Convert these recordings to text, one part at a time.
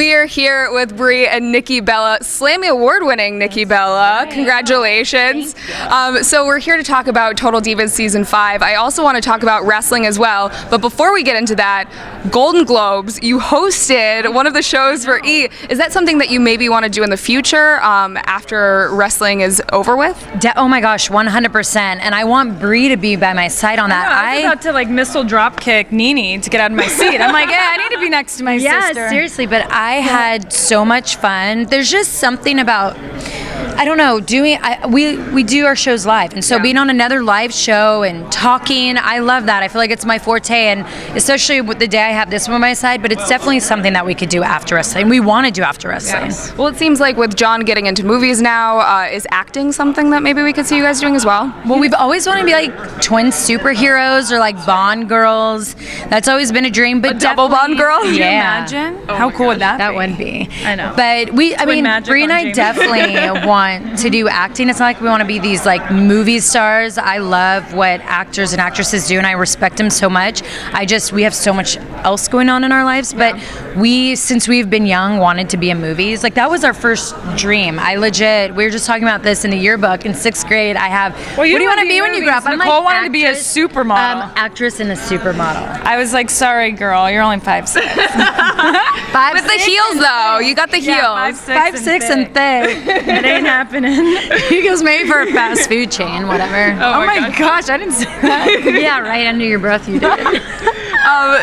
We are here with Brie and Nikki Bella, Slammy Award-winning Nikki Bella. Congratulations. So we're here to talk about Total Divas Season 5. I also want to talk about wrestling as well. But before we get into that, Golden Globes, you hosted one of the shows for E! Is that something that you maybe want to do in the future after wrestling is over with? Oh my gosh, 100%. And I want Brie to be by my side on that. I was about to like missile drop kick Nene to get out of my seat. I'm like, yeah, I need to be next to my sister. Yeah, seriously, but I had so much fun. There's just something about, I don't know, we do our shows live, and so being on another live show and talking, I love that. I feel like it's my forte, and especially with the day I have this one on my side, but it's definitely something that we could do after wrestling. We want to do after wrestling. Yes. Well, it seems like with John getting into movies now, is acting something that maybe we could see you guys doing as well? Well, we've always wanted to be like twin superheroes or like Bond girls. That's always been a dream. But double Bond girl? Can you imagine? How cool would that be? That would be. I know. But Brie and I definitely want to do acting. It's not like we want to be these like movie stars. I love what actors and actresses do, and I respect them so much. We have so much else going on in our lives, but since we've been young, wanted to be in movies. Like that was our first dream. We were just talking about this in the yearbook in 6th grade. What do you want to be when you grow up? Nicole wanted to be a supermodel. Actress and a supermodel. I was like, sorry, girl, you're only 5'6". With the heels, though. You got the heels. 5'6" and thick. It ain't happening. He goes maybe for a fast food chain, whatever. Oh my gosh, I didn't say that. Yeah, right under your breath you did.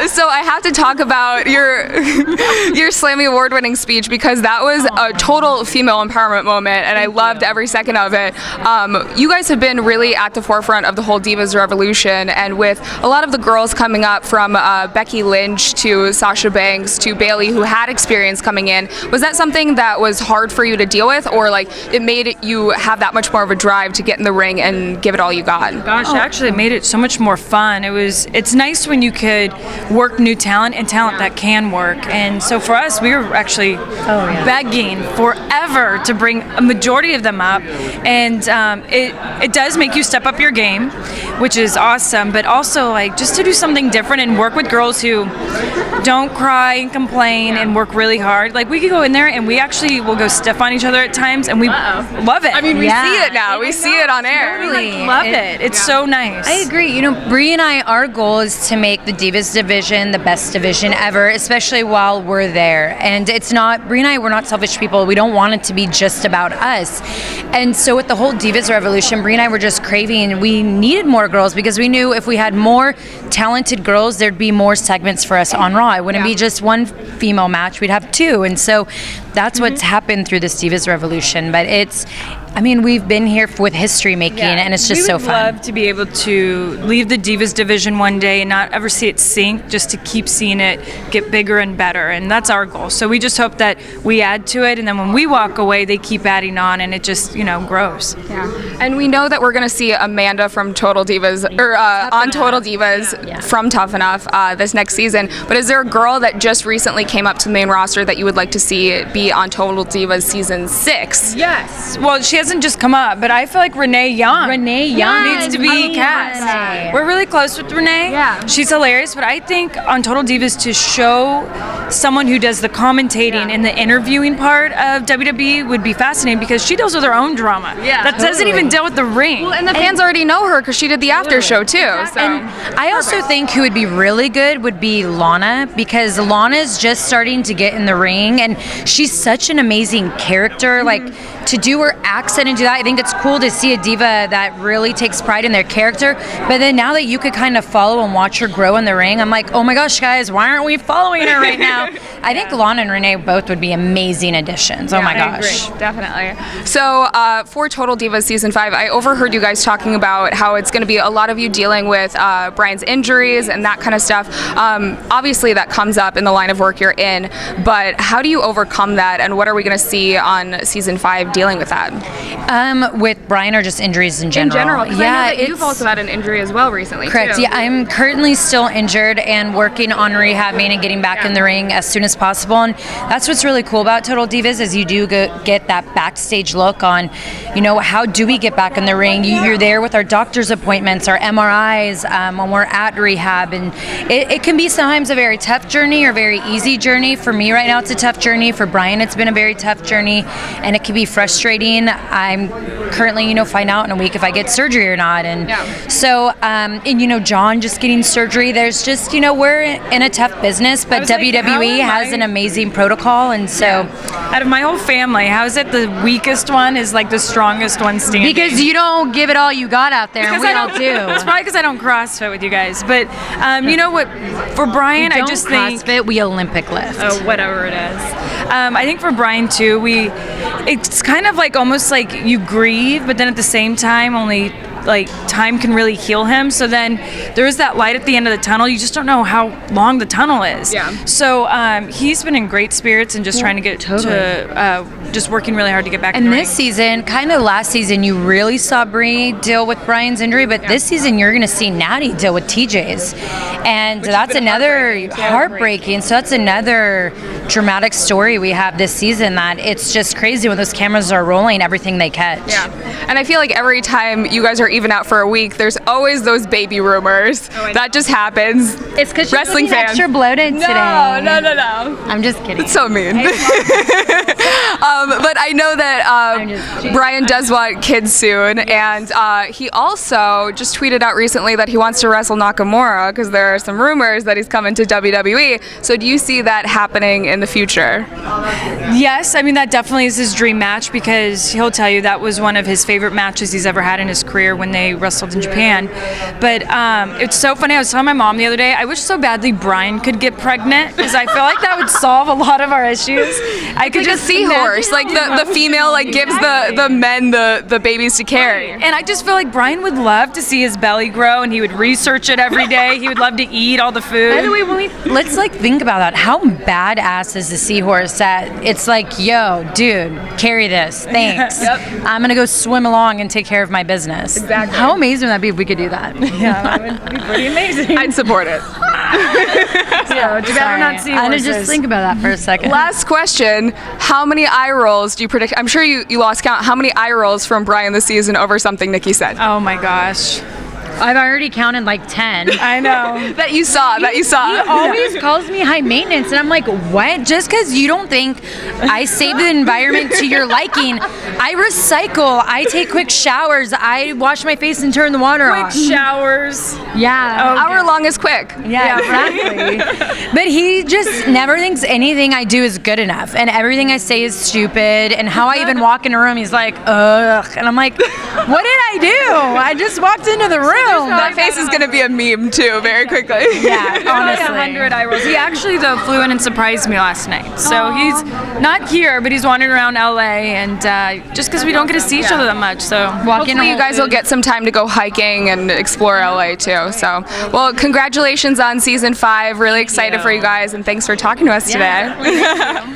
So I have to talk about your Slammy Award-winning speech, because that was a total female empowerment moment, and I loved every second of it. You guys have been really at the forefront of the whole Divas revolution, and with a lot of the girls coming up from Becky Lynch to Sasha Banks to Bayley, who had experience coming in, was that something that was hard for you to deal with, or like it made you have that much more of a drive to get in the ring and give it all you got? Gosh, actually it made it so much more fun. It's nice when you could work new talent and talent that can work. And so for us, we were actually begging forever to bring a majority of them up. And it does make you step up your game, which is awesome, but also like just to do something different and work with girls who don't cry and complain and work really hard. Like we could go in there and we actually will go stiff on each other at times, and we love it. I mean, we see it now. We see it on air. We love it. It's so nice. I agree. You know, Brie and I, our goal is to make the Divas division the best division ever, especially while we're there. And it's not, Brie and I, we're not selfish people. We don't want it to be just about us. And so with the whole Divas revolution, Brie and I were just craving, we needed more girls, because we knew if we had more talented girls, there'd be more segments for us on Raw. It wouldn't be just one female match, we'd have two. And so that's what's happened through this Divas revolution. But we've been here with history making, and it's just so fun. We would love to be able to leave the Divas division one day and not ever see it sink, just to keep seeing it get bigger and better, and that's our goal. So we just hope that we add to it, and then when we walk away, they keep adding on, and it just, grows. Yeah, and we know that we're going to see Amanda from Total Divas, on Total Divas from Tough Enough this next season, but is there a girl that just recently came up to the main roster that you would like to see be on Total Divas Season 6? Yes. Well, she hasn't just come up, but I feel like Renee Young needs to be cast. We're really close with Renee. Yeah. She's hilarious, but I think on Total Divas, to show someone who does the commentating and the interviewing part of WWE would be fascinating, because she deals with her own drama. Yeah, that doesn't even deal with the ring. Well, and the fans already know her because she did the after show too. So. And I also think who would be really good would be Lana, because Lana's just starting to get in the ring, and she's such an amazing character. Like, to do her accent and do that, I think it's cool to see a diva that really takes pride in their character. But then now that you could kind of follow and watch her grow in the ring, I'm like, oh my gosh, guys, why aren't we following her right now? I think Lana and Renee both would be amazing additions. Oh my gosh. I agree. Definitely. So for Total Divas Season 5, I overheard you guys talking about how it's going to be a lot of you dealing with Bryan's injuries and that kind of stuff. Obviously that comes up in the line of work you're in, but how do you overcome that, and what are we going to see on Season 5 dealing with that? With Bryan, or just injuries in general? In general, 'cause I know that you've also had an injury as well recently. Correct. Too. Yeah, I'm currently still injured injured and working on rehabbing and getting back in the ring as soon as possible. And that's what's really cool about Total Divas is you do get that backstage look on, how do we get back in the ring? You're there with our doctor's appointments, our MRIs, when we're at rehab. And it can be sometimes a very tough journey or very easy journey. For me right now, it's a tough journey. For Bryan, it's been a very tough journey, and it can be frustrating. I'm currently, find out in a week if I get surgery or not. And so, John just getting surgery, there's just, we're in a tough business, but WWE has an amazing protocol. And so out of my whole family, how is it the weakest one is like the strongest one standing? Because you don't give it all you got out there, and we all do. It's probably because I don't CrossFit with you guys. But you know what? For Bryan, I just think CrossFit, we Olympic lift. Oh, whatever it is. I think for Bryan too, it's kind of like almost like you grieve, but then at the same time, only like time can really heal him. So then there is that light at the end of the tunnel. You just don't know how long the tunnel is. Yeah. So he's been in great spirits and just trying to get to just working really hard to get back. And in the this ring. season, kind of last season, you really saw Brie deal with Bryan's injury, but this season you're going to see Natty deal with TJ's, and that's another heartbreaking. So that's another dramatic story we have this season. That it's just crazy when those cameras are rolling, everything they catch. Yeah, and I feel like every time you guys are even out for a week, there's always those baby rumors. That just happens. It's because wrestling fans extra bloated today. No. I'm just kidding. It's so mean. But I know that Bryan does want kids soon, and he also just tweeted out recently that he wants to wrestle Nakamura because there are some rumors that he's coming to WWE. So do you see that happening in the future? Yes, I mean that definitely is his dream match because he'll tell you that was one of his favorite matches he's ever had in his career when they wrestled in Japan. But it's so funny. I was telling my mom the other day, I wish so badly Bryan could get pregnant because I feel like that would solve a lot of our issues. I could just seahorse, like the female like gives the men the babies to carry. And I just feel like Bryan would love to see his belly grow, and he would research it every day. He would love to eat all the food. By the way, let's think about that. How badass is the seahorse that it's like, yo, dude, carry this. Thanks. I'm gonna go swim along and take care of my business. Exactly. How amazing would that be if we could do that? Yeah, that would be pretty amazing. I'd support it. So, you better not see I had to just think about that for a second. Last question. How many eye rolls do you predict? I'm sure you lost count. How many eye rolls from Bryan this season over something Nikki said? Oh my gosh. I've already counted like 10. I know. That you saw. He always calls me high maintenance, and I'm like, what? Just because you don't think I save the environment to your liking, I recycle, I take quick showers, I wash my face and turn the water off. Quick showers. Yeah. Hour long is quick. Yeah, exactly. But he just never thinks anything I do is good enough, and everything I say is stupid, and how I even walk in a room, he's like, ugh. And I'm like, what did I do? I just walked into the room. That face is going to be a meme too, very quickly. Yeah, honestly. 100 eye rolls. He actually, though, flew in and surprised me last night. So he's not here, but he's wandering around LA, and just because we don't get to see each other that much. So hopefully you guys will get some time to go hiking and explore LA too. So, well, congratulations on season 5. Really excited for you guys, and thanks for talking to us today.